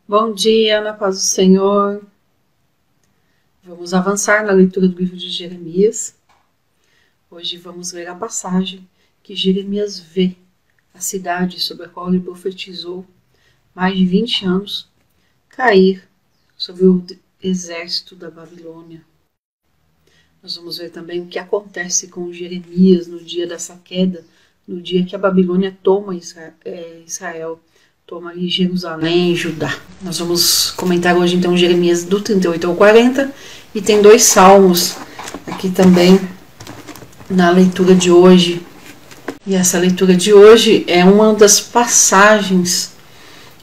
Bom dia, na paz do Senhor. Vamos avançar na leitura do livro de Jeremias. Hoje vamos ler a passagem que Jeremias vê a cidade sobre a qual ele profetizou mais de 20 anos cair sobre o exército da Babilônia. Nós vamos ver também o que acontece com Jeremias no dia dessa queda, no dia que a Babilônia toma Israel, toma ali Jerusalém, Judá. Nós vamos comentar hoje então Jeremias do 38 ao 40 e tem 2 salmos aqui também na leitura de hoje. E essa leitura de hoje é uma das passagens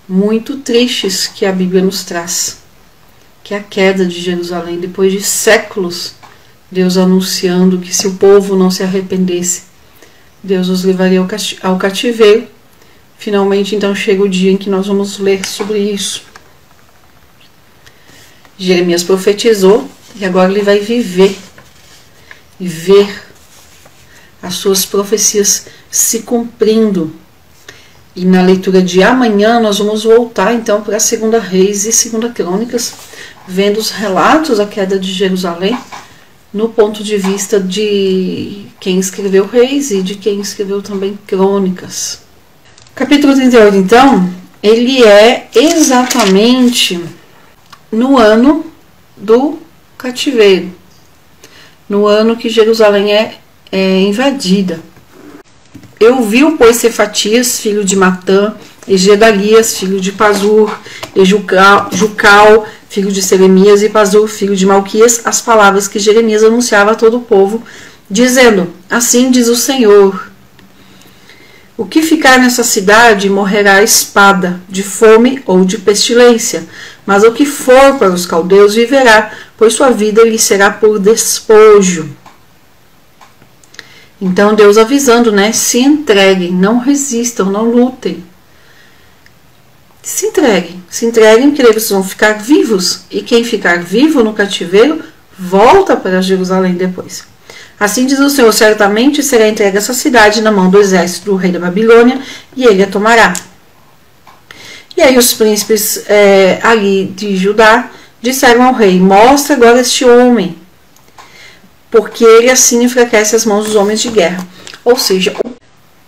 muito tristes que a Bíblia nos traz, que é a queda de Jerusalém, depois de séculos, Deus anunciando que se o povo não se arrependesse, Deus os levaria ao cativeiro. Finalmente, então, chega o dia em que nós vamos ler sobre isso. Jeremias profetizou e agora ele vai viver e ver as suas profecias se cumprindo. E na leitura de amanhã nós vamos voltar então para a 2 Reis e 2 Crônicas, vendo os relatos da queda de Jerusalém no ponto de vista de quem escreveu Reis e de quem escreveu também Crônicas. Capítulo 38, então, ele é exatamente no ano do cativeiro, no ano que Jerusalém é invadida. Eu vi, pois, Cefatias, filho de Matã, e Gedalias, filho de Pazur, e Jucal, filho de Selemias, e Pazur, filho de Malquias, as palavras que Jeremias anunciava a todo o povo, dizendo: assim diz o Senhor, o que ficar nessa cidade morrerá à espada, de fome ou de pestilência, mas o que for para os caldeus viverá, pois sua vida lhe será por despojo. Então Deus avisando, se entreguem, não resistam, não lutem. Se entreguem, porque eles vão ficar vivos, e quem ficar vivo no cativeiro volta para Jerusalém depois. Assim diz o Senhor, certamente será entregue essa cidade na mão do exército do rei da Babilônia, e ele a tomará. E aí os príncipes ali de Judá disseram ao rei: mostra agora este homem, porque ele assim enfraquece as mãos dos homens de guerra. Ou seja,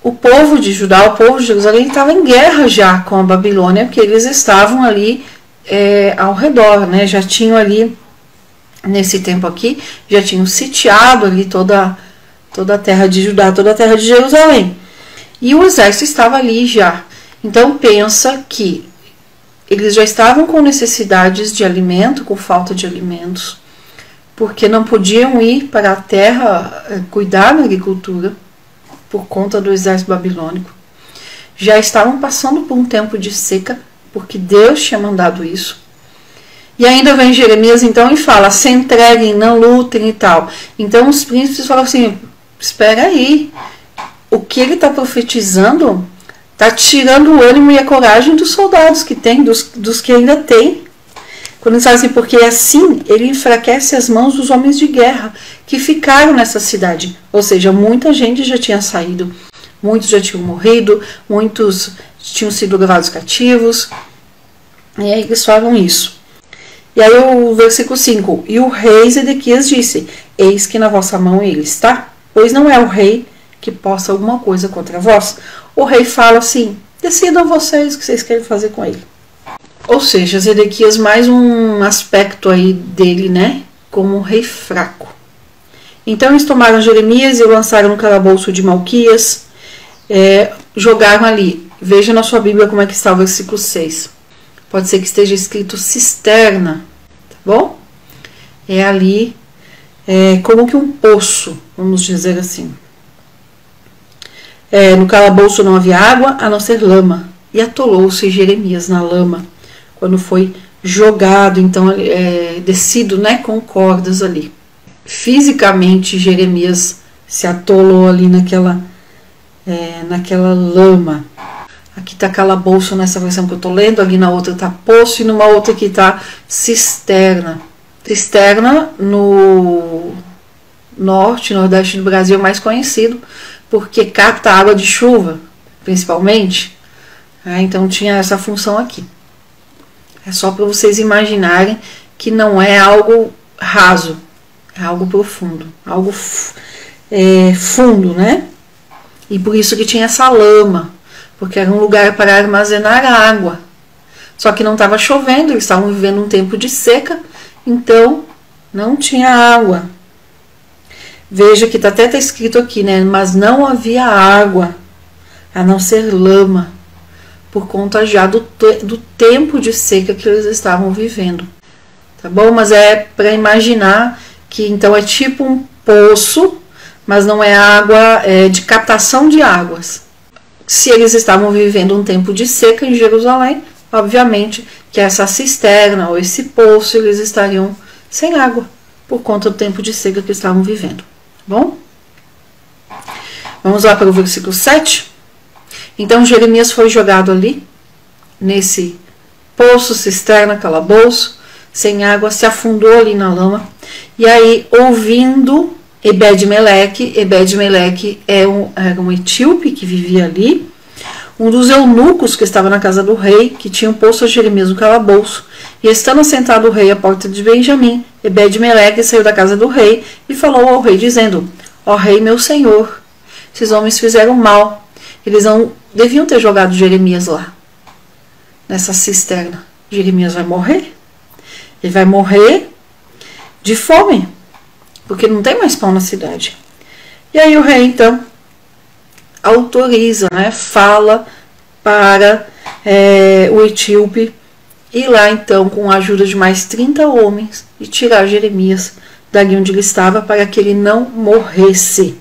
o povo de Judá, o povo de Jerusalém estava em guerra já com a Babilônia, porque eles estavam ali ao redor, já tinham ali, nesse tempo aqui, já tinham sitiado ali toda a terra de Judá, toda a terra de Jerusalém. E o exército estava ali já. Então pensa que eles já estavam com necessidades de alimento, com falta de alimentos, porque não podiam ir para a terra cuidar da agricultura por conta do exército babilônico. Já estavam passando por um tempo de seca, porque Deus tinha mandado isso. E ainda vem Jeremias então e fala: se entreguem, não lutem e tal. Então os príncipes falam assim: espera aí, o que ele está profetizando está tirando o ânimo e a coragem dos soldados que tem, dos que ainda tem. Quando eles falam assim, porque assim ele enfraquece as mãos dos homens de guerra que ficaram nessa cidade. Ou seja, muita gente já tinha saído, muitos já tinham morrido, muitos tinham sido levados cativos. E aí eles falam isso. E aí o versículo 5, e o rei Zedequias disse: eis que na vossa mão ele está, pois não é o rei que possa alguma coisa contra vós. O rei fala assim: decidam vocês o que vocês querem fazer com ele. Ou seja, Zedequias, mais um aspecto aí dele, como um rei fraco. Então eles tomaram Jeremias e o lançaram no calabouço de Malquias, jogaram ali. Veja na sua Bíblia como é que está o versículo 6. Pode ser que esteja escrito cisterna, tá bom? É ali, como que um poço, vamos dizer assim. No calabouço não havia água, a não ser lama. E atolou-se Jeremias na lama, quando foi jogado, então, descido, com cordas ali. Fisicamente, Jeremias se atolou ali naquela lama. Aqui está calabouço nessa versão que eu estou lendo, ali na outra está poço e numa outra aqui está cisterna. Cisterna no norte, nordeste do Brasil é mais conhecido porque capta água de chuva, principalmente. Então tinha essa função aqui. É só para vocês imaginarem que não é algo raso, é algo profundo, algo fundo, né? E por isso que tinha essa lama, porque era um lugar para armazenar água. Só que não estava chovendo, eles estavam vivendo um tempo de seca, então não tinha água. Veja que até está escrito aqui, né? Mas não havia água, a não ser lama, por conta já do tempo de seca que eles estavam vivendo. Tá bom? Mas é para imaginar que então é tipo um poço, mas não é água de captação de águas. Se eles estavam vivendo um tempo de seca em Jerusalém, obviamente que essa cisterna ou esse poço eles estariam sem água, por conta do tempo de seca que estavam vivendo. Bom? Vamos lá para o versículo 7. Então Jeremias foi jogado ali, nesse poço, cisterna, calabouço, sem água, se afundou ali na lama. E aí, ouvindo Ebed-Meleque era um etíope que vivia ali, um dos eunucos que estava na casa do rei, que tinha posto a Jeremias no calabouço. E estando assentado o rei à porta de Benjamim, Ebed-Meleque saiu da casa do rei e falou ao rei, dizendo: ó rei, meu senhor, esses homens fizeram mal. Eles não deviam ter jogado Jeremias lá, nessa cisterna. Jeremias vai morrer. Ele vai morrer de fome, porque não tem mais pão na cidade. E aí o rei, então, autoriza, né, fala para o etíope ir lá, então, com a ajuda de mais 30 homens e tirar Jeremias dali onde ele estava, para que ele não morresse.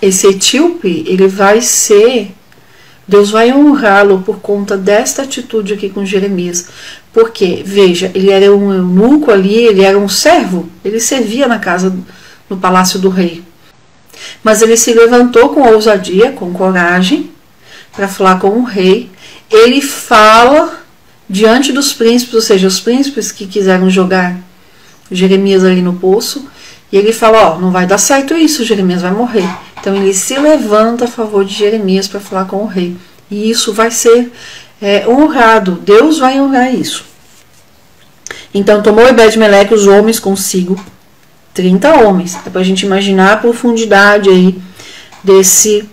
Esse etíope, ele vai ser... Deus vai honrá-lo por conta desta atitude aqui com Jeremias. Porque, veja, ele era um eunuco ali, ele era um servo, ele servia na casa, no palácio do rei. Mas ele se levantou com ousadia, com coragem, para falar com o rei. Ele fala diante dos príncipes, ou seja, os príncipes que quiseram jogar Jeremias ali no poço. E ele fala, ó, não vai dar certo isso, Jeremias vai morrer. Então ele se levanta a favor de Jeremias para falar com o rei. E isso vai ser honrado, Deus vai honrar isso. Então tomou Ebed-Meleque os homens consigo, 30 homens. É para a gente imaginar a profundidade aí desse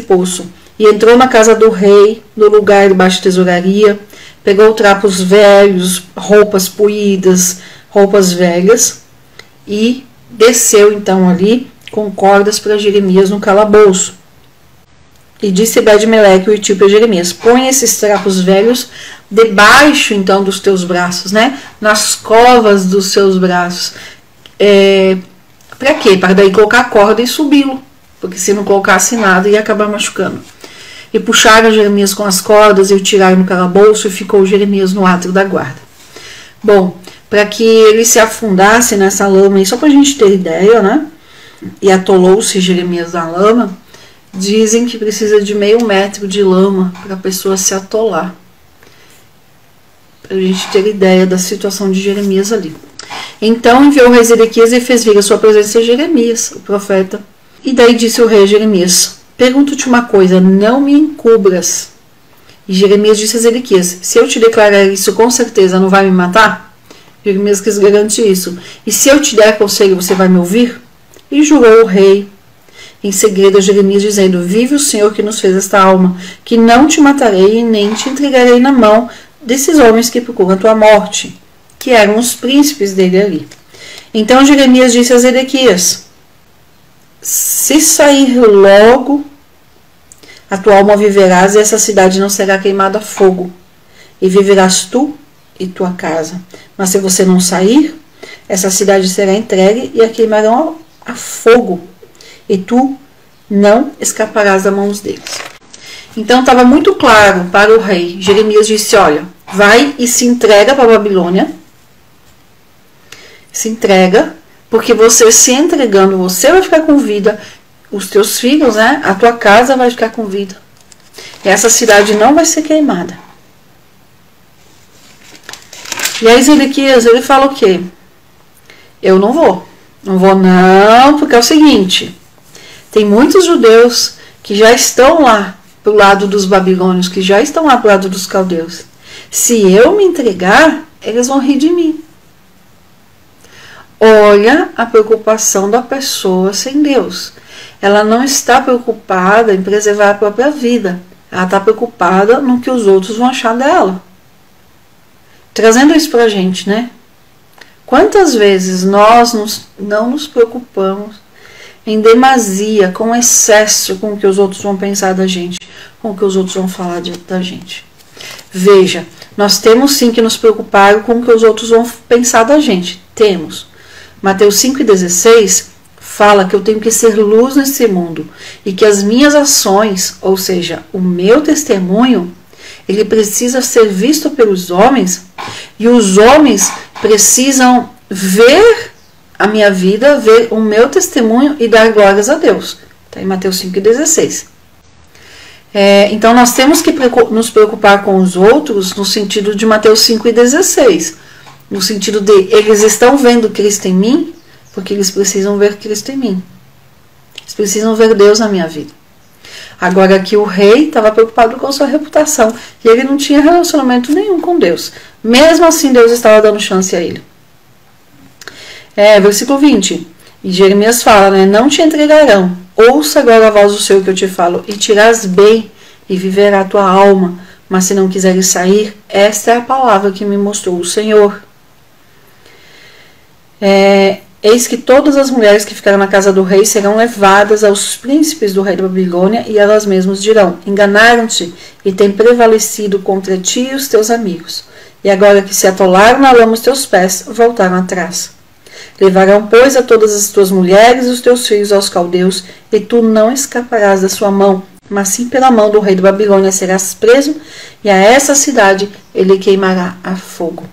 poço. E entrou na casa do rei, no lugar debaixo da tesouraria, pegou trapos velhos, roupas poídas, roupas velhas, e desceu então ali com cordas para Jeremias no calabouço. E disse Ebed-Meleque, o etíope, a Jeremias: põe esses trapos velhos debaixo então dos teus braços, né? Nas covas dos seus braços. Para quê? Para daí colocar a corda e subi-lo, porque se não colocasse nada ia acabar machucando. E puxaram Jeremias com as cordas e o tiraram no calabouço, e ficou Jeremias no átrio da guarda. Bom, para que ele se afundasse nessa lama, e só para a gente ter ideia, né? E atolou-se Jeremias na lama. Dizem que precisa de meio metro de lama para a pessoa se atolar. Para a gente ter ideia da situação de Jeremias ali. Então enviou o rei Zedequias e fez vir a sua presença a Jeremias, o profeta. E daí disse o rei a Jeremias: pergunto-te uma coisa, não me encubras. E Jeremias disse a Zedequias: se eu te declarar isso, com certeza não vai me matar? Jeremias quis garantir isso. E se eu te der conselho, você vai me ouvir? E jurou o rei em segredo a Jeremias, dizendo: vive o Senhor que nos fez esta alma, que não te matarei e nem te entregarei na mão desses homens que procuram a tua morte, que eram os príncipes dele ali. Então Jeremias disse a Zedequias: se sair logo, a tua alma viverás, e essa cidade não será queimada a fogo, e viverás tu e tua casa. Mas se você não sair, essa cidade será entregue e a queimarão a fogo, e tu não escaparás das mãos deles. Então estava muito claro para o rei. Jeremias disse: olha, vai e se entrega para a Babilônia. Se entrega, porque você se entregando, você vai ficar com vida, os teus filhos, né? A tua casa vai ficar com vida. E essa cidade não vai ser queimada. E aí Zedequias, ele fala o quê? Eu não vou. Não vou não, porque é o seguinte: tem muitos judeus que já estão lá pro lado dos babilônios, que já estão lá pro lado dos caldeus. Se eu me entregar, eles vão rir de mim. Olha a preocupação da pessoa sem Deus. Ela não está preocupada em preservar a própria vida. Ela está preocupada no que os outros vão achar dela. Trazendo isso para a gente, né? Quantas vezes nós não nos preocupamos em demasia, com excesso, com o que os outros vão pensar da gente, com o que os outros vão falar da gente. Veja, nós temos sim que nos preocupar com o que os outros vão pensar da gente. Temos. Mateus 5,16 fala que eu tenho que ser luz nesse mundo e que as minhas ações, ou seja, o meu testemunho, ele precisa ser visto pelos homens e os homens precisam ver a minha vida, ver o meu testemunho e dar glórias a Deus. Está em Mateus 5,16. Então nós temos que nos preocupar com os outros no sentido de Mateus 5,16. No sentido de eles estão vendo Cristo em mim, porque eles precisam ver Cristo em mim. Eles precisam ver Deus na minha vida. Agora aqui o rei estava preocupado com sua reputação e ele não tinha relacionamento nenhum com Deus. Mesmo assim Deus estava dando chance a ele. Versículo 20. E Jeremias fala, né? Não te entregarão. Ouça agora a voz do Senhor que eu te falo, e te irás bem, e viverá a tua alma. Mas se não quiseres sair, esta é a palavra que me mostrou o Senhor. Eis que todas as mulheres que ficaram na casa do rei serão levadas aos príncipes do rei da Babilônia, e elas mesmas dirão, enganaram-te e têm prevalecido contra ti e os teus amigos. E agora que se atolaram na lama os teus pés, voltaram atrás. Levarão, pois, a todas as tuas mulheres e os teus filhos aos caldeus, e tu não escaparás da sua mão, mas sim pela mão do rei da Babilônia serás preso, e a essa cidade ele queimará a fogo.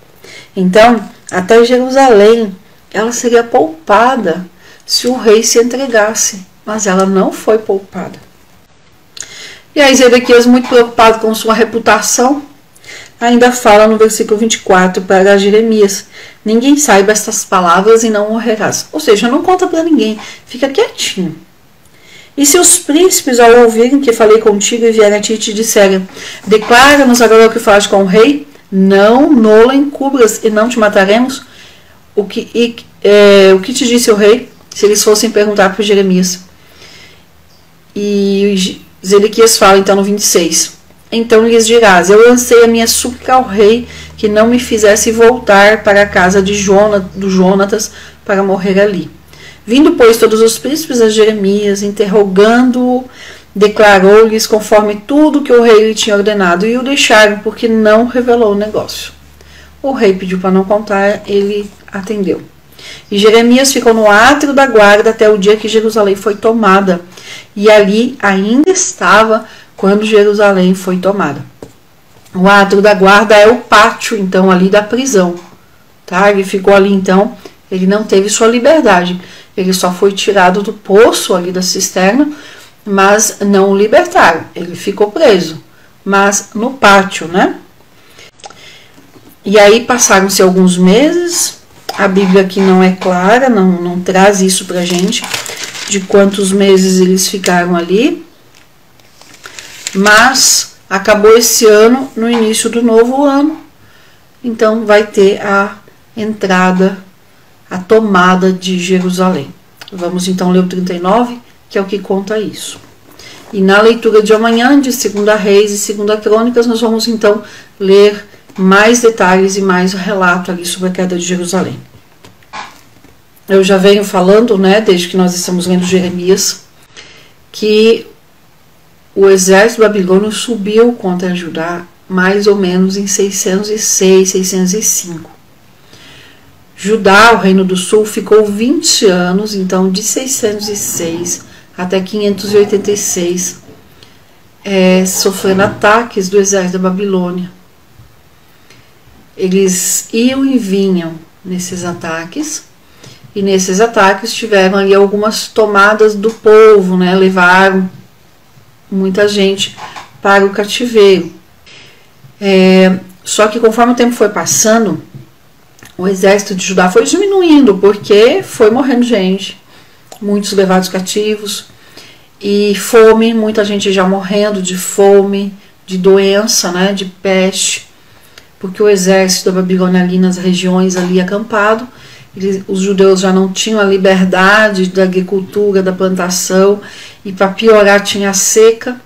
Então, até Jerusalém, ela seria poupada se o rei se entregasse, mas ela não foi poupada. E aí Zedequias, muito preocupado com sua reputação, ainda fala no versículo 24 para Jeremias, ninguém saiba estas palavras e não morrerás. Ou seja, não conta para ninguém, fica quietinho. E se os príncipes, ao ouvirem que falei contigo e vierem a ti e te disserem, declara-nos agora o que falaste com o rei, não nola encubras e não te mataremos? O que te disse o rei, se eles fossem perguntar para Jeremias? E Zedequias fala então no 26, então lhes dirás, eu lancei a minha súplica ao rei, que não me fizesse voltar para a casa do Jonatas para morrer ali. Vindo, pois, todos os príncipes a Jeremias, interrogando-o, declarou-lhes conforme tudo que o rei lhe tinha ordenado, e o deixaram, porque não revelou o negócio. O rei pediu para não contar, ele atendeu. E Jeremias ficou no átrio da guarda até o dia que Jerusalém foi tomada, e ali ainda estava quando Jerusalém foi tomada. O átrio da guarda é o pátio, então, ali da prisão. Tá? Ele ficou ali, então, ele não teve sua liberdade. Ele só foi tirado do poço ali da cisterna, mas não o libertaram. Ele ficou preso, mas no pátio, né? E aí passaram-se alguns meses. A Bíblia aqui não é clara, não traz isso pra gente, de quantos meses eles ficaram ali. Mas acabou esse ano, no início do novo ano, então vai ter a entrada, a tomada de Jerusalém. Vamos então ler o 39, que é o que conta isso. E na leitura de amanhã, de 2 Reis e 2 Crônicas, nós vamos então ler mais detalhes e mais relato ali sobre a queda de Jerusalém. Eu já venho falando, né, desde que nós estamos lendo Jeremias, que o exército babilônio subiu contra Judá mais ou menos em 606, 605. Judá, o reino do sul, ficou 20 anos, então de 606 até 586, sofrendo ataques do exército da Babilônia. Eles iam e vinham nesses ataques, e nesses ataques tiveram ali algumas tomadas do povo, né? Levaram muita gente para o cativeiro. Só que conforme o tempo foi passando, o exército de Judá foi diminuindo, porque foi morrendo gente, muitos levados cativos, e fome, muita gente já morrendo de fome, de doença, né, de peste. porque o exército da Babilônia ali nas regiões ali acampado, os judeus já não tinham a liberdade da agricultura, da plantação, e para piorar tinha a seca,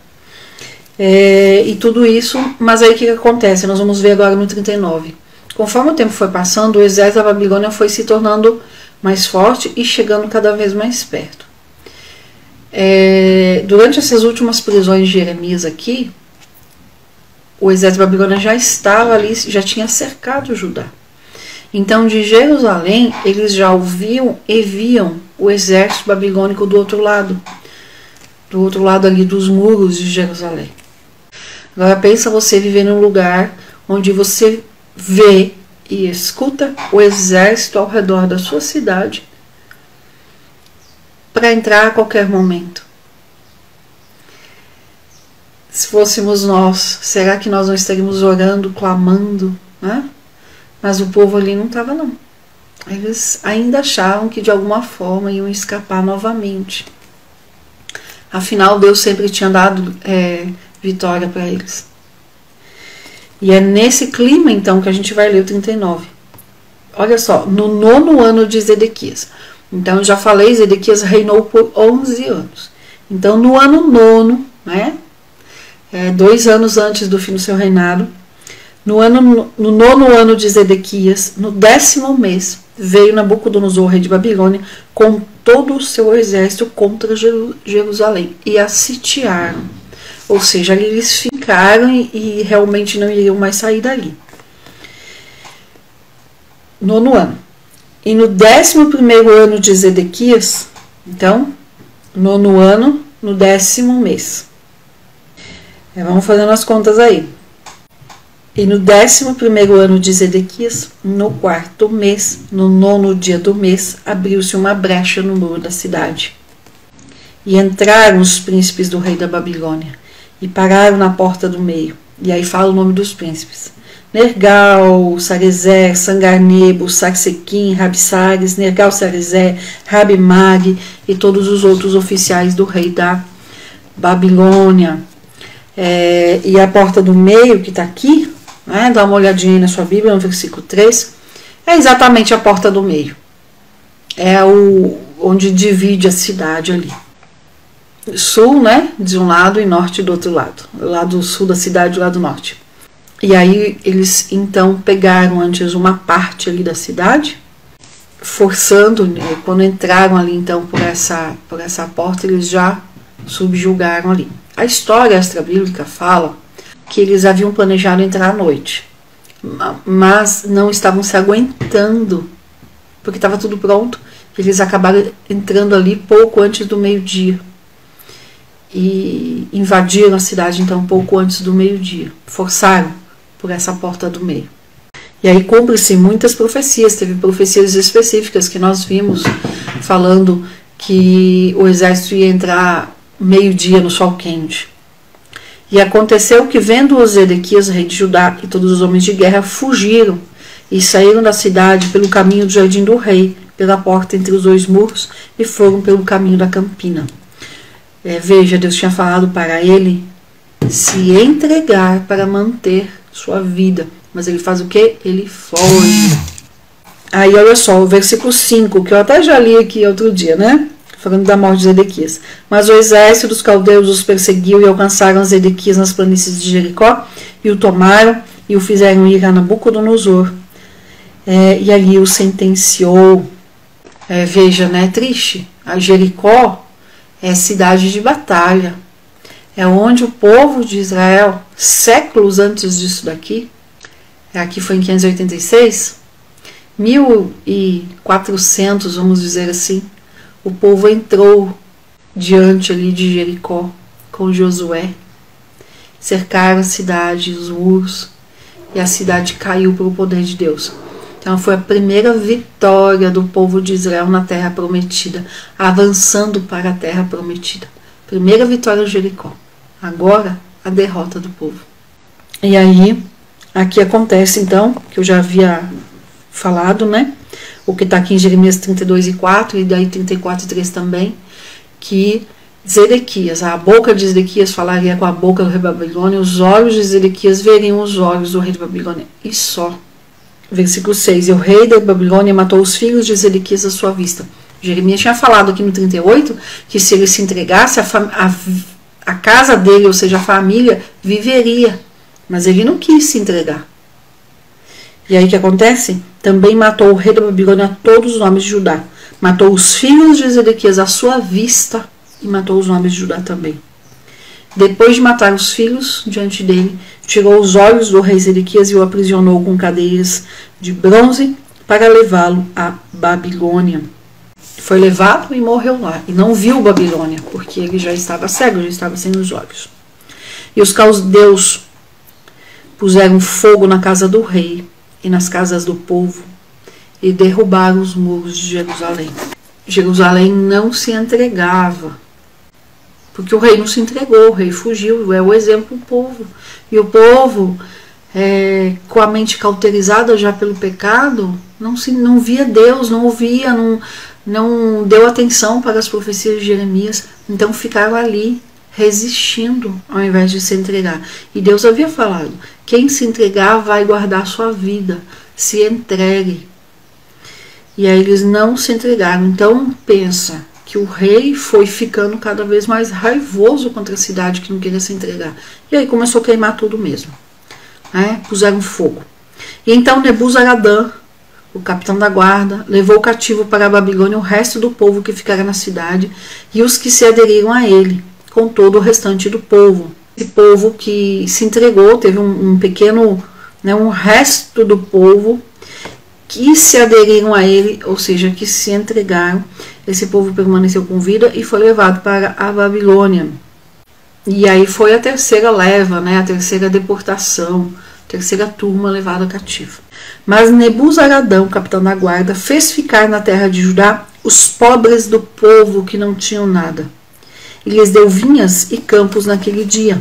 e tudo isso. Mas aí o que acontece? Nós vamos ver agora no 39. Conforme o tempo foi passando, o exército da Babilônia foi se tornando mais forte e chegando cada vez mais perto. Durante essas últimas prisões de Jeremias aqui, o exército da Babilônia já estava ali, já tinha cercado Judá. Então, de Jerusalém, eles já ouviam e viam o exército babilônico do outro lado ali dos muros de Jerusalém. Agora pensa você viver num lugar onde você vê e escuta o exército ao redor da sua cidade para entrar a qualquer momento. Se fôssemos nós, será que nós não estaríamos orando, clamando, né? Mas o povo ali não estava, não. Eles ainda achavam que de alguma forma iam escapar novamente. Afinal, Deus sempre tinha dado vitória para eles. E é nesse clima, então, que a gente vai ler o 39. Olha só, no 9º ano de Zedequias. Então, eu já falei, Zedequias reinou por 11 anos. Então, no ano 9º, né, 2 anos antes do fim do seu reinado, no 9º ano de Zedequias, no 10º mês, veio Nabucodonosor, rei de Babilônia, com todo o seu exército contra Jerusalém, e a sitiaram. Ou seja, eles ficaram e realmente não iriam mais sair dali. 9º ano. E no 11º ano de Zedequias, então, 9º ano, no 10º mês. Vamos fazendo as contas aí. E no 11º ano de Zedequias, no 4º mês, no 9º dia do mês, abriu-se uma brecha no muro da cidade. E entraram os príncipes do rei da Babilônia, e pararam na porta do meio. E aí fala o nome dos príncipes: Nergal, Sarezer, Sangarnebo, Sarsequim, Rabsares, Nergal, Sarezer, Rabimag e todos os outros oficiais do rei da Babilônia. E a porta do meio, que está aqui, né, dá uma olhadinha aí na sua Bíblia, no versículo 3, é exatamente a porta do meio. É onde divide a cidade ali. Sul, né, de um lado, e norte do outro lado. O lado sul da cidade e o lado norte. E aí eles então pegaram antes uma parte ali da cidade, forçando, quando entraram ali então por essa porta, eles já subjugaram ali. A história extra-bíblica fala que eles haviam planejado entrar à noite, mas não estavam se aguentando, porque estava tudo pronto. Eles acabaram entrando ali pouco antes do meio-dia e invadiram a cidade então pouco antes do meio-dia, forçaram por essa porta do meio. E aí cumpre-se muitas profecias. Teve profecias específicas que nós vimos falando que o exército ia entrar meio-dia no sol quente. E aconteceu que, vendo Zedequias, rei de Judá, e todos os homens de guerra, fugiram e saíram da cidade pelo caminho do jardim do rei, pela porta entre os 2 muros, e foram pelo caminho da campina. Veja, Deus tinha falado para ele se entregar para manter sua vida. Mas ele faz o quê? Ele foge. Aí olha só, o versículo 5, que eu até já li aqui outro dia, né? Falando da morte de Zedequias. Mas o exército dos caldeus os perseguiu e alcançaram Zedequias nas planícies de Jericó, e o tomaram e o fizeram ir a Nabucodonosor. E ali o sentenciou. Veja, né? Triste. A Jericó é cidade de batalha. É onde o povo de Israel, séculos antes disso daqui, aqui foi em 586, 1400, vamos dizer assim, o povo entrou diante ali de Jericó com Josué, cercaram a cidade, os muros, e a cidade caiu pelo poder de Deus. Então foi a primeira vitória do povo de Israel na terra prometida, avançando para a terra prometida. Primeira vitória de Jericó. Agora a derrota do povo. E aí, aqui acontece então, que eu já havia falado, né? O que está aqui em Jeremias 32:4 e daí 34:3 também, que Zedequias, a boca de Zedequias falaria com a boca do rei da Babilônia, os olhos de Zedequias veriam os olhos do rei da Babilônia, e só. Versículo 6, e o rei da Babilônia matou os filhos de Zedequias à sua vista. Jeremias tinha falado aqui no 38 que se ele se entregasse, a casa dele, ou seja, a família, viveria. Mas ele não quis se entregar. E aí o que acontece? Também matou o rei da Babilônia a todos os nomes de Judá. Matou os filhos de Zedequias à sua vista e matou os nomes de Judá também. Depois de matar os filhos diante dele, tirou os olhos do rei Zedequias e o aprisionou com cadeias de bronze para levá-lo à Babilônia. Foi levado e morreu lá. E não viu Babilônia, porque ele já estava cego, já estava sem os olhos. E os caldeus puseram fogo na casa do rei e nas casas do povo e derrubaram os muros de Jerusalém. Jerusalém não se entregava, porque o rei não se entregou, o rei fugiu, é o exemplo do povo. E o povo, com a mente cauterizada já pelo pecado, não via Deus, não ouvia, não deu atenção para as profecias de Jeremias, então ficaram ali resistindo ao invés de se entregar. E Deus havia falado, quem se entregar vai guardar sua vida, se entregue. E aí eles não se entregaram. Então pensa que o rei foi ficando cada vez mais raivoso contra a cidade que não queria se entregar. E aí começou a queimar tudo mesmo. Puseram fogo. E então Nebuzaradã, o capitão da guarda, levou cativo para a Babilônia o resto do povo que ficara na cidade e os que se aderiram a ele, com todo o restante do povo. Esse povo que se entregou, teve um pequeno, um resto do povo que se aderiram a ele, ou seja, que se entregaram. Esse povo permaneceu com vida e foi levado para a Babilônia. E aí foi a terceira leva, a terceira deportação, a terceira turma levada cativa. Mas Nebuzaradã, o capitão da guarda, fez ficar na terra de Judá os pobres do povo que não tinham nada. E lhes deu vinhas e campos naquele dia.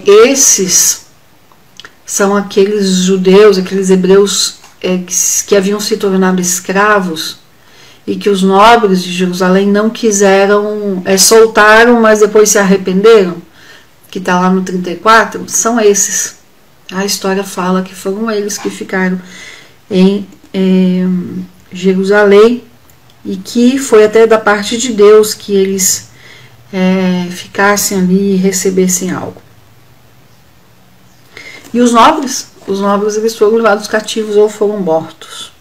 Esses são aqueles judeus, aqueles hebreus que haviam se tornado escravos e que os nobres de Jerusalém não quiseram, soltaram, mas depois se arrependeram, que está lá no 34, são esses. A história fala que foram eles que ficaram em Jerusalém e que foi até da parte de Deus que eles ficassem ali e recebessem algo. E os nobres eles foram levados cativos ou foram mortos.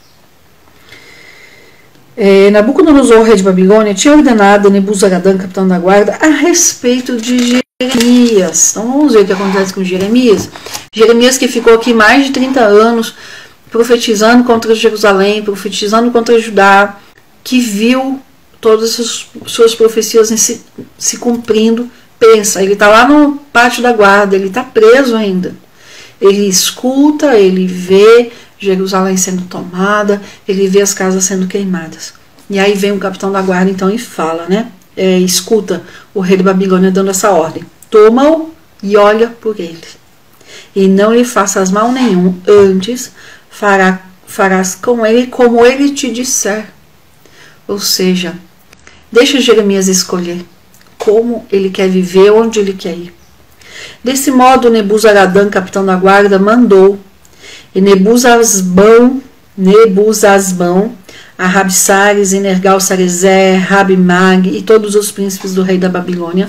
Nabucodonosor, rei de Babilônia, tinha ordenado a Nebuzaradã, capitão da guarda, a respeito de Jeremias. Então vamos ver o que acontece com Jeremias. Jeremias que ficou aqui mais de 30 anos profetizando contra Jerusalém, profetizando contra Judá, que viu todas as suas profecias se cumprindo. Pensa, ele está lá no pátio da guarda, ele está preso ainda. Ele escuta, ele vê Jerusalém sendo tomada, ele vê as casas sendo queimadas. E aí vem o capitão da guarda então e fala, escuta o rei de Babilônia dando essa ordem: toma-o e olha por ele, e não lhe faças mal nenhum, antes farás com ele como ele te disser. Ou seja, deixa Jeremias escolher como ele quer viver, onde ele quer ir. Desse modo, Nebuzaradã, capitão da guarda, mandou, e Nebuzasbão, a Rabsares, Energal-Sarezer, Rabimag e todos os príncipes do rei da Babilônia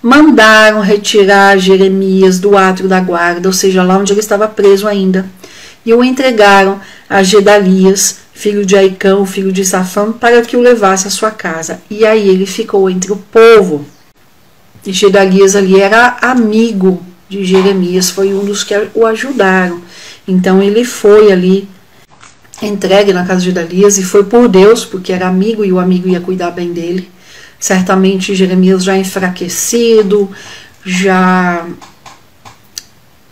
mandaram retirar Jeremias do átrio da guarda, ou seja, lá onde ele estava preso ainda, e o entregaram a Gedalias, filho de Aicão, filho de Safã, para que o levasse à sua casa. E aí ele ficou entre o povo. E Gedalias ali era amigo de Jeremias, foi um dos que o ajudaram. Então ele foi ali entregue na casa de Gedalias, e foi por Deus, porque era amigo e o amigo ia cuidar bem dele. Certamente Jeremias já enfraquecido,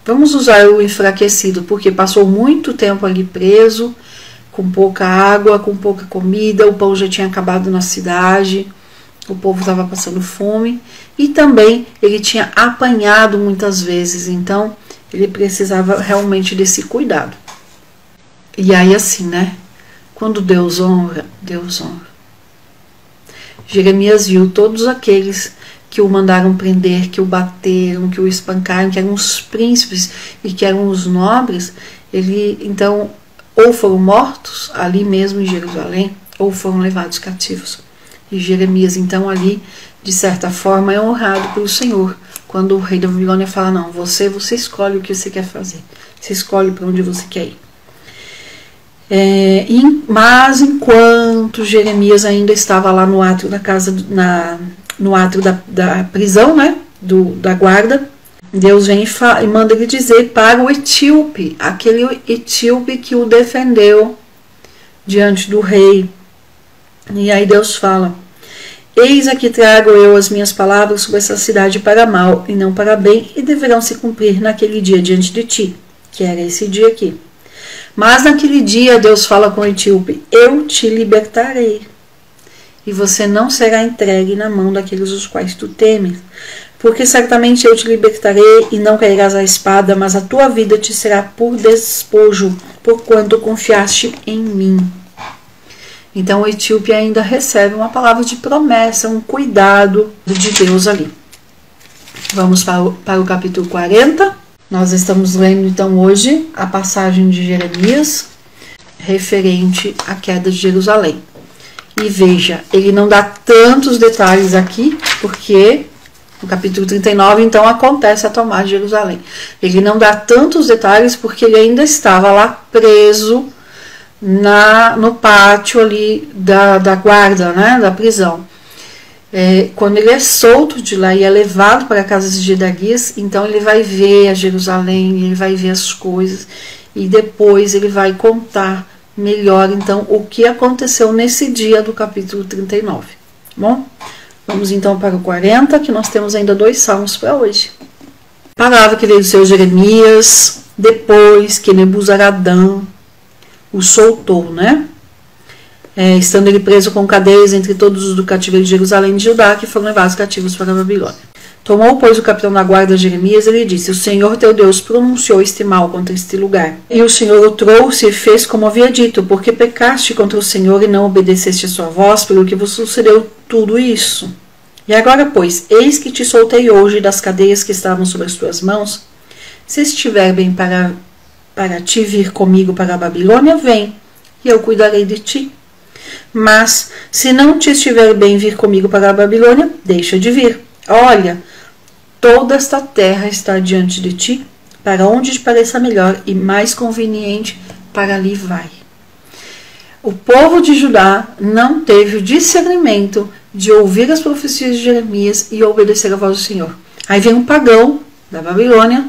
vamos usar o enfraquecido, porque passou muito tempo ali preso, com pouca água, com pouca comida, o pão já tinha acabado na cidade, o povo estava passando fome, e também ele tinha apanhado muitas vezes, então ele precisava realmente desse cuidado. E aí assim, quando Deus honra, Deus honra. Jeremias viu todos aqueles que o mandaram prender, que o bateram, que o espancaram, que eram os príncipes e que eram os nobres. Ele, então, ou foram mortos ali mesmo em Jerusalém, ou foram levados cativos. E Jeremias, então, ali, de certa forma, é honrado pelo Senhor. Quando o rei da Babilônia fala, não, você escolhe o que você quer fazer. Você escolhe para onde você quer ir. Mas enquanto Jeremias ainda estava lá no átrio da casa, no átrio da prisão, né, da guarda, Deus vem e manda ele dizer para o etíope, aquele etíope que o defendeu diante do rei. E aí Deus fala, eis aqui trago eu as minhas palavras sobre essa cidade para mal e não para bem, e deverão se cumprir naquele dia diante de ti, que era esse dia aqui. Mas naquele dia Deus fala com o etíope, eu te libertarei, e você não será entregue na mão daqueles os quais tu temes, porque certamente eu te libertarei e não cairás a espada, mas a tua vida te será por despojo, porquanto confiaste em mim. Então o etíope ainda recebe uma palavra de promessa, um cuidado de Deus ali. Vamos para o capítulo 40. Nós estamos lendo então hoje a passagem de Jeremias referente à queda de Jerusalém. E veja, ele não dá tantos detalhes aqui, porque no capítulo 39 então acontece a tomada de Jerusalém. Ele não dá tantos detalhes porque ele ainda estava lá preso no pátio ali da guarda, né, da prisão. Quando ele é solto de lá e é levado para a casa de Gedalias, então ele vai ver a Jerusalém, ele vai ver as coisas e depois ele vai contar melhor então o que aconteceu nesse dia do capítulo 39. Bom, vamos então para o 40, que nós temos ainda 2 salmos para hoje. Palavra que veio do seu Jeremias, depois que Nebuzaradã o soltou, né? Estando ele preso com cadeias entre todos os do cativeiro de Jerusalém e de Judá, que foram levados cativos para a Babilônia. Tomou, pois, o capitão da guarda Jeremias e lhe disse, o Senhor teu Deus pronunciou este mal contra este lugar. E o Senhor o trouxe e fez como havia dito, porque pecaste contra o Senhor e não obedeceste a sua voz, pelo que vos sucedeu tudo isso. E agora, pois, eis que te soltei hoje das cadeias que estavam sobre as tuas mãos. Se estiver bem para ti vir comigo para a Babilônia, vem, e eu cuidarei de ti. Mas, se não te estiver bem vir comigo para a Babilônia, deixa de vir. Olha, toda esta terra está diante de ti, para onde te pareça melhor e mais conveniente, para ali vai. O povo de Judá não teve o discernimento de ouvir as profecias de Jeremias e obedecer a voz do Senhor. Aí vem um pagão da Babilônia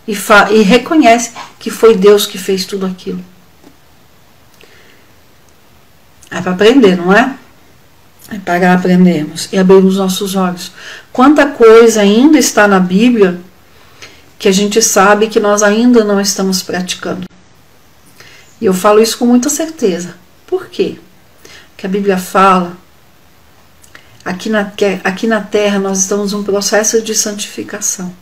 e reconhece que foi Deus que fez tudo aquilo. É para aprender, não é? É para aprendermos e abrirmos nossos olhos. Quanta coisa ainda está na Bíblia que a gente sabe que nós ainda não estamos praticando. E eu falo isso com muita certeza. Por quê? Porque a Bíblia fala, aqui na terra nós estamos num processo de santificação.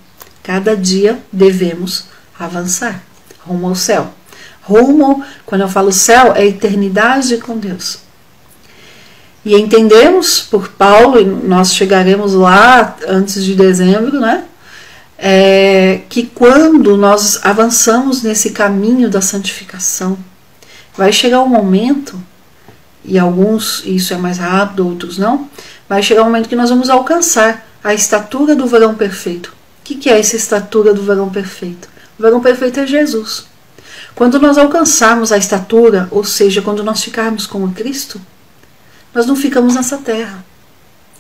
Cada dia devemos avançar rumo ao céu. Rumo, quando eu falo céu, é eternidade com Deus. E entendemos por Paulo, e nós chegaremos lá antes de dezembro, né? Que quando nós avançamos nesse caminho da santificação, vai chegar um momento, e alguns isso é mais rápido, outros não, vai chegar um momento que nós vamos alcançar a estatura do varão perfeito. O que é essa estatura do varão perfeito? O varão perfeito é Jesus. Quando nós alcançarmos a estatura, ou seja, quando nós ficarmos como Cristo, nós não ficamos nessa terra.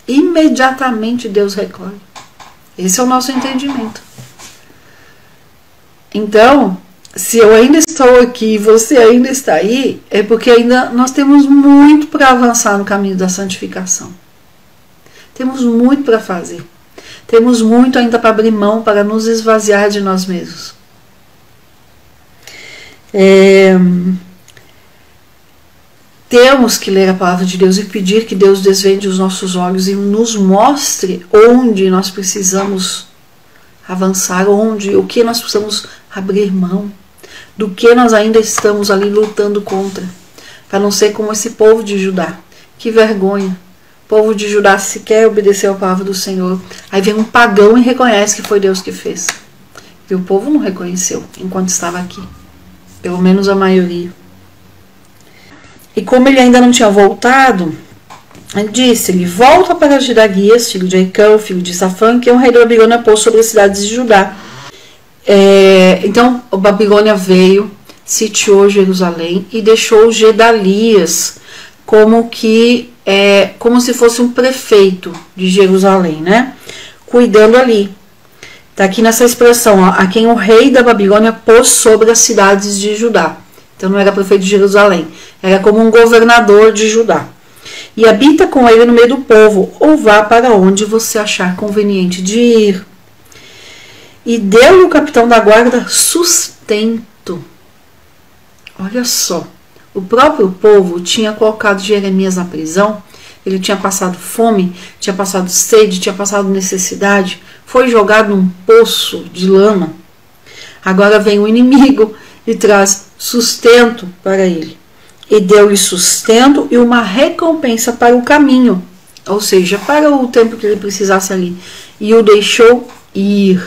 Imediatamente Deus recolhe. Esse é o nosso entendimento. Então, se eu ainda estou aqui e você ainda está aí, é porque ainda nós temos muito para avançar no caminho da santificação. Temos muito para fazer. Temos muito ainda para abrir mão, para nos esvaziar de nós mesmos. Temos que ler a palavra de Deus e pedir que Deus desvende os nossos olhos e nos mostre onde nós precisamos avançar, o que nós precisamos abrir mão, do que nós ainda estamos ali lutando contra, para não ser como esse povo de Judá. Que vergonha, povo de Judá sequer obedeceu a palavra do Senhor. Aí vem um pagão e reconhece que foi Deus que fez. E o povo não reconheceu enquanto estava aqui. Pelo menos a maioria. E como ele ainda não tinha voltado, ele disse: ele volta para Gedalia, filho de Aicão, filho de Safã, que o rei da Babilônia pôs sobre as cidades de Judá. Então, a Babilônia veio, sitiou Jerusalém e deixou Gedalias como se fosse um prefeito de Jerusalém, né? Cuidando ali. Está aqui nessa expressão, ó, a quem o rei da Babilônia pôs sobre as cidades de Judá. Então não era prefeito de Jerusalém, era como um governador de Judá. E habita com ele no meio do povo, ou vá para onde você achar conveniente de ir. E deu-lhe o capitão da guarda sustento. Olha só, o próprio povo tinha colocado Jeremias na prisão, ele tinha passado fome, tinha passado sede, tinha passado necessidade, foi jogado num poço de lama. Agora vem o inimigo e traz sustento para ele. E deu-lhe sustento e uma recompensa para o caminho, ou seja, para o tempo que ele precisasse ali. E o deixou ir.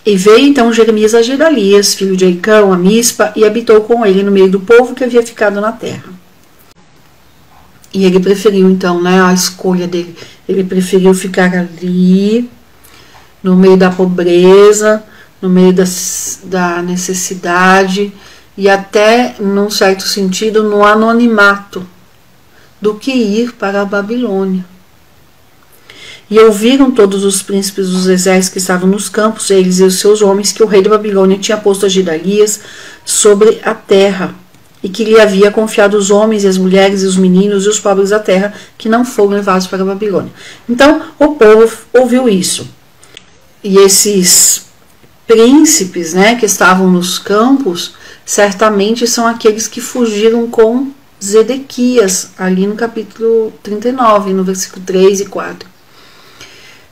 E veio então Jeremias a Gedalias, filho de Aicão, a Mispa, e habitou com ele no meio do povo que havia ficado na terra. E ele preferiu então, né, a escolha dele. Ele preferiu ficar ali, no meio da pobreza, no meio da necessidade e até, num certo sentido, no anonimato, do que ir para a Babilônia. E ouviram todos os príncipes dos exércitos que estavam nos campos, eles e os seus homens, que o rei da Babilônia tinha posto a Gedalias sobre a terra, e que lhe havia confiado os homens e as mulheres e os meninos e os pobres da terra, que não foram levados para a Babilônia. Então o povo ouviu isso. E esses príncipes, né, que estavam nos campos, certamente são aqueles que fugiram com Zedequias, ali no capítulo 39, no versículo 3 e 4.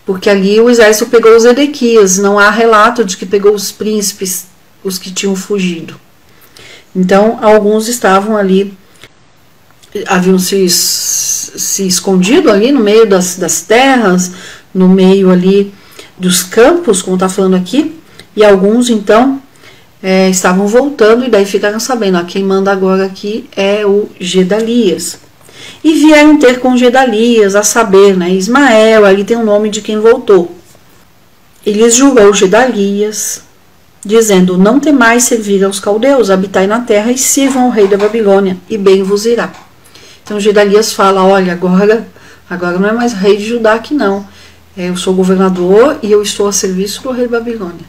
Porque ali o exército pegou os Zedequias, não há relato de que pegou os príncipes, os que tinham fugido. Então, alguns estavam ali, haviam se escondido ali no meio das terras, no meio ali dos campos, como está falando aqui, e alguns, então, estavam voltando, e daí ficaram sabendo, quem manda agora aqui é o Gedalias. E vieram ter com Gedalias, a saber, né, Ismael, ali tem o nome de quem voltou. E lhes jurou Gedalias, dizendo: não temais servir aos caldeus, habitai na terra e sirvam ao rei da Babilônia, e bem vos irá. Então Gedalias fala: olha, agora não é mais rei de Judá aqui não, eu sou governador e eu estou a serviço do rei da Babilônia.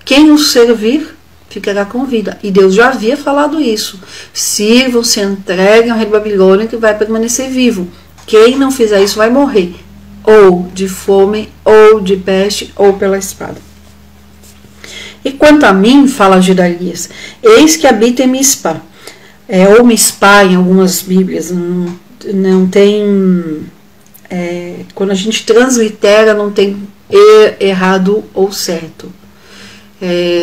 Quem os servir ficará com vida. E Deus já havia falado isso: sirvam, se entreguem ao rei da Babilônia, que vai permanecer vivo. Quem não fizer isso vai morrer, ou de fome, ou de peste, ou pela espada. E quanto a mim, fala Gedalias, eis que habito em Mispa, ou Mispa em algumas Bíblias, não tem, quando a gente translitera não tem errado ou certo.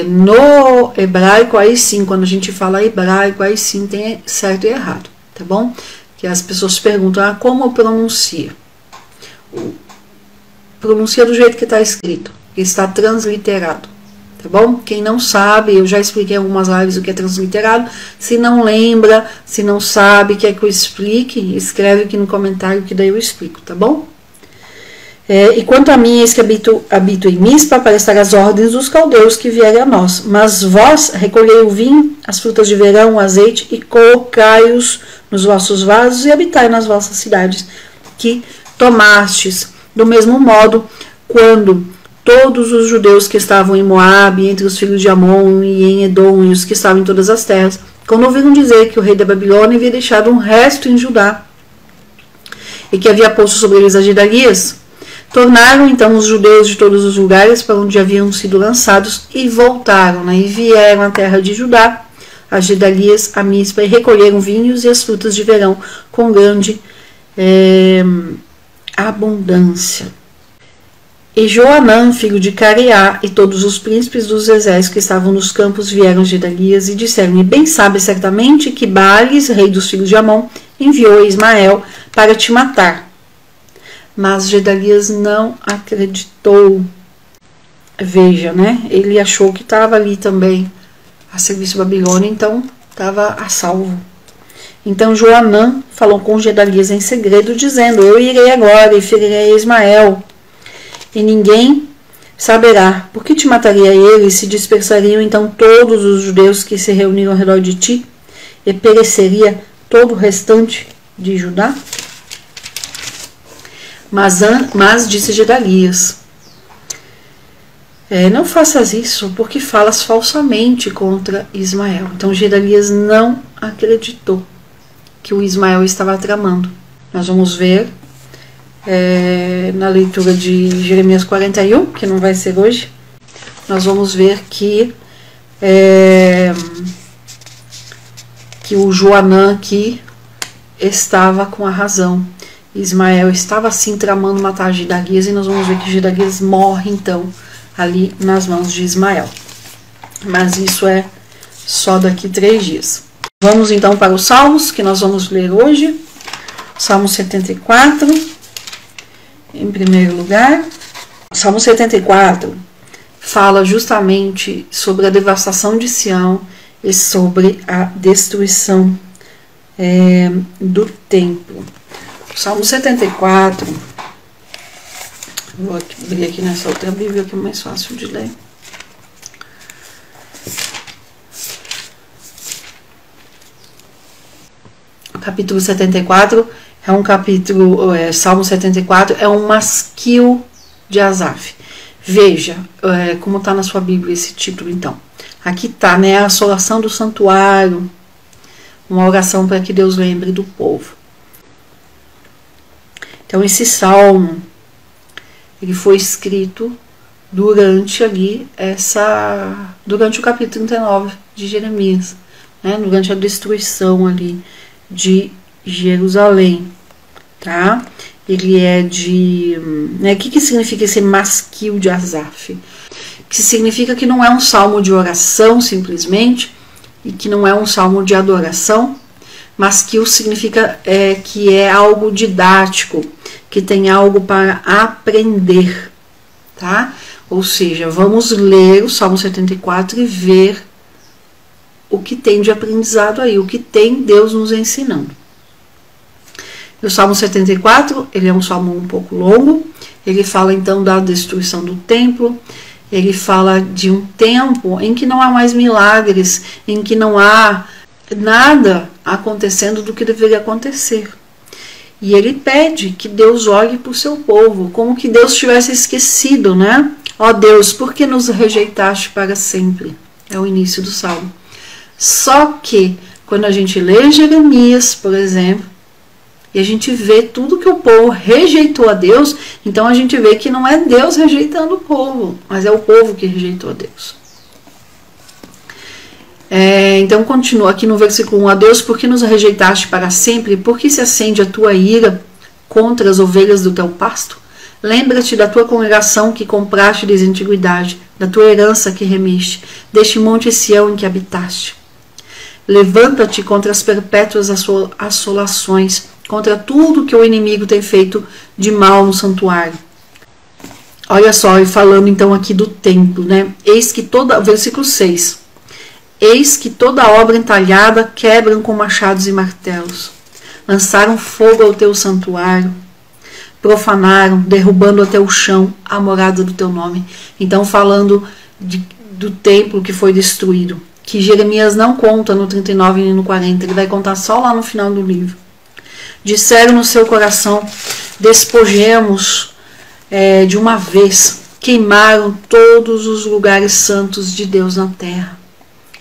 No hebraico, aí sim, quando a gente fala hebraico, aí sim tem certo e errado, tá bom? Que as pessoas perguntam, como pronuncia? Pronuncia do jeito que está escrito, que está transliterado. Tá bom? Quem não sabe, eu já expliquei em algumas lives o que é transliterado. Se não lembra, se não sabe, quer que eu explique, escreve aqui no comentário que daí eu explico, tá bom? E quanto a mim, eis que habito em Mispa, para estar às ordens dos caldeus que vierem a nós. Mas vós recolhei o vinho, as frutas de verão, o azeite, e colocai-os nos vossos vasos e habitai nas vossas cidades que tomastes. Do mesmo modo, quando todos os judeus que estavam em Moabe, entre os filhos de Amon e em Edom, e os que estavam em todas as terras, quando ouviram dizer que o rei da Babilônia havia deixado um resto em Judá, e que havia posto sobre eles a Gedalias, tornaram então os judeus de todos os lugares para onde haviam sido lançados, e voltaram, né, e vieram à terra de Judá, a Gedalias, a Mispa, e recolheram vinhos e as frutas de verão com grande abundância. E Joanã, filho de Careá, e todos os príncipes dos exércitos que estavam nos campos vieram a Gedalias e disseram-lhe: bem sabe certamente que Baales, rei dos filhos de Amon, enviou Ismael para te matar. Mas Gedalias não acreditou. Veja, né? Ele achou que estava ali também a serviço da Babilônia, então estava a salvo. Então Joanã falou com Gedalias em segredo, dizendo: eu irei agora e ferirei Ismael, e ninguém saberá, porque te mataria ele, e se dispersariam então todos os judeus que se reuniram ao redor de ti, e pereceria todo o restante de Judá? Mas disse Gedalias: não faças isso, porque falas falsamente contra Ismael. Então Gedalias não acreditou que o Ismael estava tramando. Nós vamos ver na leitura de Jeremias 41, que não vai ser hoje, nós vamos ver que o Joanã aqui estava com a razão. Ismael estava assim tramando matar Gedalias, e nós vamos ver que Gedalias morre então ali nas mãos de Ismael. Mas isso é só daqui 3 dias. Vamos então para os Salmos, que nós vamos ler hoje. Salmo 74, em primeiro lugar. Salmo 74 fala justamente sobre a devastação de Sião e sobre a destruição do templo. Salmo 74, vou abrir aqui nessa outra Bíblia que é mais fácil de ler. O capítulo 74 é um capítulo, Salmo 74 é um masquil de Asaf. Veja como está na sua Bíblia esse título então. Aqui está, né, a assolação do santuário, uma oração para que Deus lembre do povo. Então esse salmo, ele foi escrito durante o capítulo 39 de Jeremias, né, durante a destruição ali de Jerusalém, tá? Ele é de, né, o que significa esse masquil de Asaf? Que significa que não é um salmo de oração simplesmente, e que não é um salmo de adoração, mas que significa que é algo didático, que tem algo para aprender, tá? Ou seja, vamos ler o Salmo 74 e ver o que tem de aprendizado aí, o que tem Deus nos ensinando. O Salmo 74, ele é um salmo um pouco longo, ele fala então da destruição do templo, ele fala de um tempo em que não há mais milagres, em que não há nada acontecendo do que deveria acontecer. E ele pede que Deus olhe para o seu povo, como que Deus tivesse esquecido, né? Ó Deus, por que nos rejeitaste para sempre? É o início do salmo. Só que, quando a gente lê Jeremias, por exemplo, e a gente vê tudo que o povo rejeitou a Deus, então a gente vê que não é Deus rejeitando o povo, mas é o povo que rejeitou a Deus. Então continua aqui no versículo 1, a Deus, por que nos rejeitaste para sempre? Por que se acende a tua ira contra as ovelhas do teu pasto? Lembra-te da tua congregação que compraste desde a antiguidade, da tua herança que remiste, deste monte Sião em que habitaste. Levanta-te contra as perpétuas assolações, contra tudo que o inimigo tem feito de mal no santuário. Olha só, e falando então aqui do templo, né? Versículo 6. Eis que toda obra entalhada quebram com machados e martelos. Lançaram fogo ao teu santuário. Profanaram, derrubando até o chão a morada do teu nome. Então falando do templo que foi destruído. Que Jeremias não conta no 39 nem no 40. Ele vai contar só lá no final do livro. Disseram no seu coração, despojemos de uma vez. Queimaram todos os lugares santos de Deus na terra.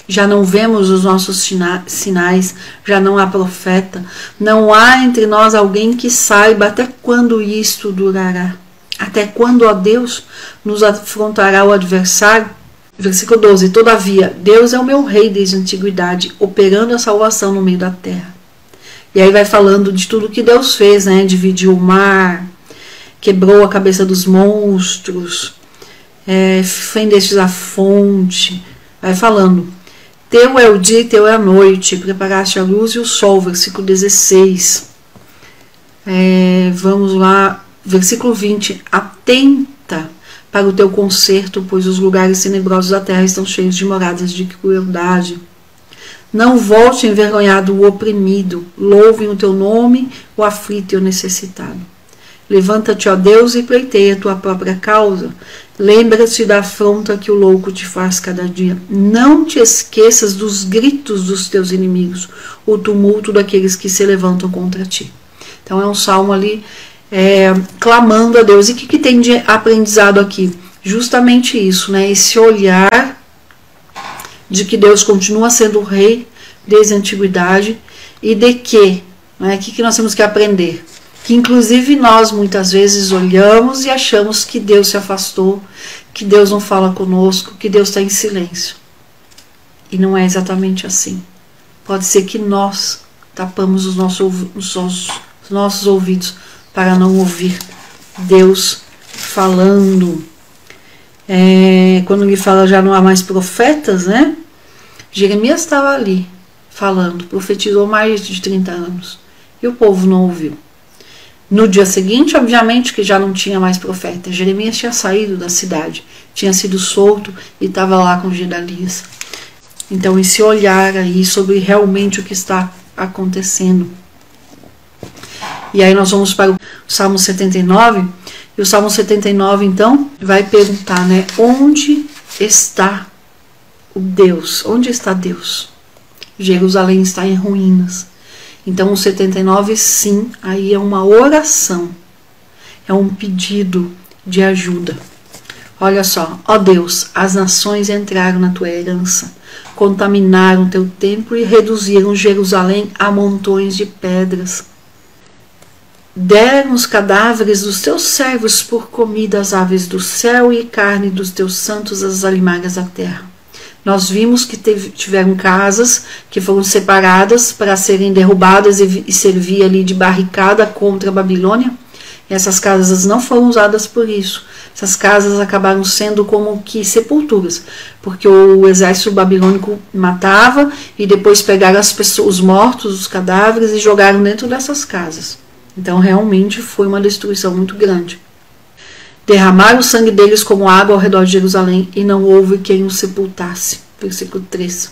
Já não vemos os nossos sinais, já não há profeta, não há entre nós alguém que saiba até quando isto durará. Até quando, ó Deus, nos afrontará o adversário? Versículo 12, todavia, Deus é o meu rei desde a antiguidade, operando a salvação no meio da terra. E aí vai falando de tudo que Deus fez, né? Dividiu o mar, quebrou a cabeça dos monstros, fendestes a fonte, vai falando. Teu é o dia e teu é a noite, preparaste a luz e o sol, versículo 16. Vamos lá, versículo 20. Atenta para o teu conserto, pois os lugares tenebrosos da terra estão cheios de moradas de crueldade. Não volte envergonhado o oprimido, louvem o teu nome, o aflito e o necessitado. Levanta-te, ó Deus, e pleiteia a tua própria causa. Lembra-te da afronta que o louco te faz cada dia. Não te esqueças dos gritos dos teus inimigos, o tumulto daqueles que se levantam contra ti. Então é um salmo ali clamando a Deus. E o que tem de aprendizado aqui? Justamente isso, né? Esse olhar de que Deus continua sendo o rei desde a antiguidade e de que, né? O que nós temos que aprender? Que inclusive nós muitas vezes olhamos e achamos que Deus se afastou, que Deus não fala conosco, que Deus está em silêncio. E não é exatamente assim. Pode ser que nós tapamos os nossos ouvidos para não ouvir Deus falando. Quando ele fala já não há mais profetas, né? Jeremias estava ali falando, profetizou mais de 30 anos e o povo não ouviu. No dia seguinte, obviamente que já não tinha mais profeta. Jeremias tinha saído da cidade, tinha sido solto e estava lá com Gedalias. Então esse olhar aí sobre realmente o que está acontecendo. E aí nós vamos para o Salmo 79, e o Salmo 79 então vai perguntar, né, onde está o Deus? Onde está Deus? Jerusalém está em ruínas. Então o 79 sim, aí é uma oração, é um pedido de ajuda. Olha só, ó Deus, as nações entraram na tua herança, contaminaram teu templo e reduziram Jerusalém a montões de pedras. Deram os cadáveres dos teus servos por comida às aves do céu e carne dos teus santos às alimárias da terra. Nós vimos que tiveram casas que foram separadas para serem derrubadas e servir ali de barricada contra a Babilônia. E essas casas não foram usadas por isso. Essas casas acabaram sendo como que sepulturas, porque o exército babilônico matava e depois pegaram as pessoas, os mortos, os cadáveres e jogaram dentro dessas casas. Então realmente foi uma destruição muito grande. Derramaram o sangue deles como água ao redor de Jerusalém e não houve quem os sepultasse. Versículo 3.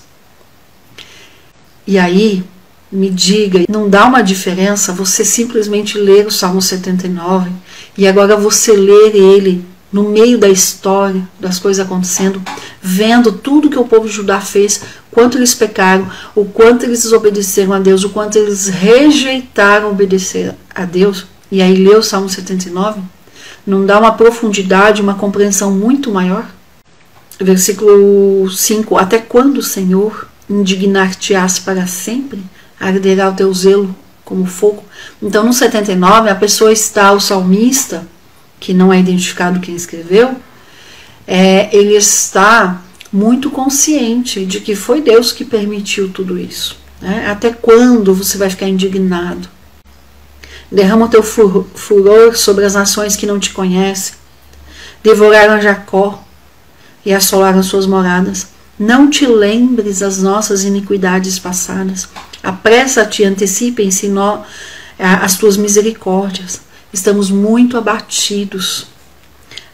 E aí, me diga, não dá uma diferença você simplesmente ler o Salmo 79 e agora você ler ele no meio da história, das coisas acontecendo, vendo tudo que o povo de Judá fez, quanto eles pecaram, o quanto eles desobedeceram a Deus, o quanto eles rejeitaram obedecer a Deus, e aí ler o Salmo 79? Não dá uma profundidade, uma compreensão muito maior? Versículo 5. Até quando, Senhor, indignar-te-ás para sempre? Arderá o teu zelo como fogo? Então no 79 a pessoa está, o salmista, que não é identificado quem escreveu, ele está muito consciente de que foi Deus que permitiu tudo isso. Né? Até quando você vai ficar indignado? Derrama o teu furor sobre as nações que não te conhecem. Devoraram a Jacó e assolaram suas moradas. Não te lembres das nossas iniquidades passadas. Apressa-te, antecipem-se as tuas misericórdias. Estamos muito abatidos.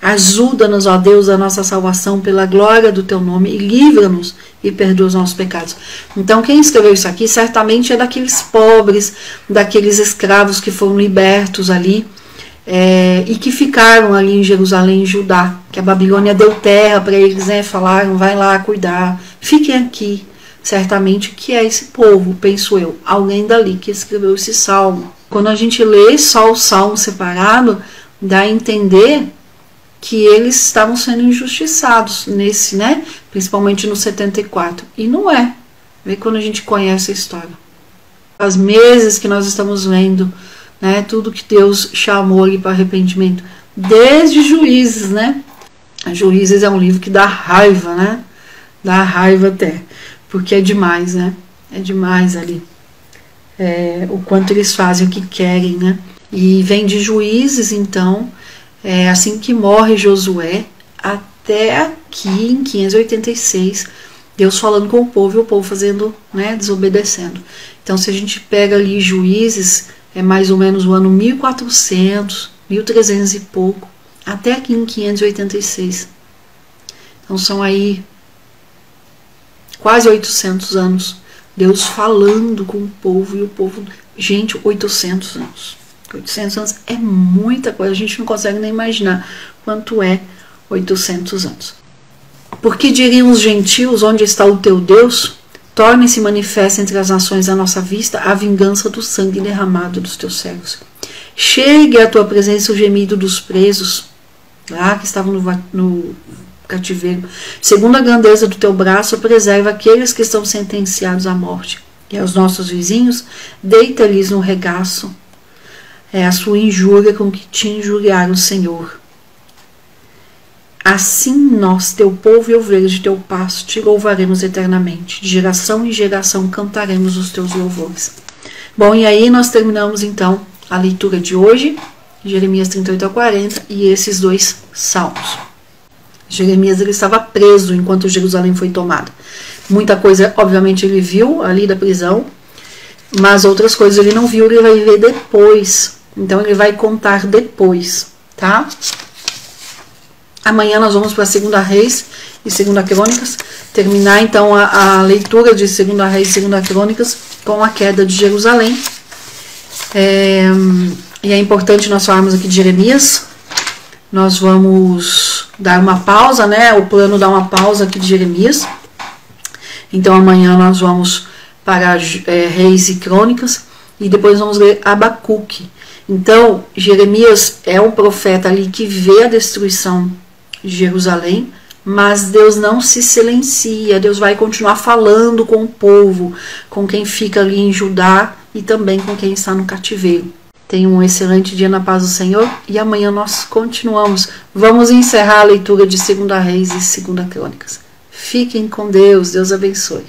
Ajuda-nos, ó Deus, a nossa salvação pela glória do teu nome e livra-nos e perdoa os nossos pecados. Então quem escreveu isso aqui certamente é daqueles pobres, daqueles escravos que foram libertos ali e que ficaram ali em Jerusalém, em Judá, que a Babilônia deu terra para eles, né? Falaram, vai lá cuidar, fiquem aqui. Certamente que é esse povo, penso eu, alguém dali que escreveu esse salmo. Quando a gente lê só o salmo separado, dá a entender que eles estavam sendo injustiçados nesse, né? Principalmente no 74. E não é. Vê quando a gente conhece a história. As meses que nós estamos vendo, né? Tudo que Deus chamou ali para arrependimento. Desde Juízes, né? Juízes é um livro que dá raiva, né? Dá raiva até. Porque é demais, né? É demais ali. O quanto eles fazem o que querem, né? E vem de Juízes, então, assim que morre Josué, até aqui em 586, Deus falando com o povo e o povo fazendo, né, desobedecendo. Então, se a gente pega ali Juízes, é mais ou menos o ano 1400, 1300 e pouco, até aqui em 586. Então, são aí quase 800 anos. Deus falando com o povo e o povo... Gente, 800 anos. 800 anos é muita coisa. A gente não consegue nem imaginar quanto é 800 anos. Porque diriam os gentios, onde está o teu Deus? Torne-se manifesta entre as nações à nossa vista a vingança do sangue derramado dos teus servos. Chegue à tua presença o gemido dos presos, lá que estavam no cativeiro. Segundo a grandeza do teu braço, preserva aqueles que estão sentenciados à morte. E aos nossos vizinhos, deita-lhes no regaço a sua injúria com que te injuriaram o Senhor. Assim nós, teu povo e ovelhas de teu pasto, te louvaremos eternamente. De geração em geração cantaremos os teus louvores. Bom, e aí nós terminamos então a leitura de hoje, Jeremias 38 a 40, e esses dois salmos. Jeremias ele estava preso enquanto Jerusalém foi tomada. Muita coisa, obviamente, ele viu ali da prisão, mas outras coisas ele não viu, ele vai ver depois. Então ele vai contar depois, tá? Amanhã nós vamos para 2 Reis e 2 Crônicas, terminar então a leitura de 2 Reis e 2 Crônicas com a queda de Jerusalém. E é importante nós falarmos aqui de Jeremias. Nós vamos dar uma pausa, né? O plano dá uma pausa aqui de Jeremias. Então amanhã nós vamos para Reis e Crônicas e depois vamos ler Abacuque. Então Jeremias é um profeta ali que vê a destruição de Jerusalém, mas Deus não se silencia, Deus vai continuar falando com o povo, com quem fica ali em Judá e também com quem está no cativeiro. Tenha um excelente dia na paz do Senhor e amanhã nós continuamos. Vamos encerrar a leitura de 2 Reis e 2 Crônicas. Fiquem com Deus, Deus abençoe.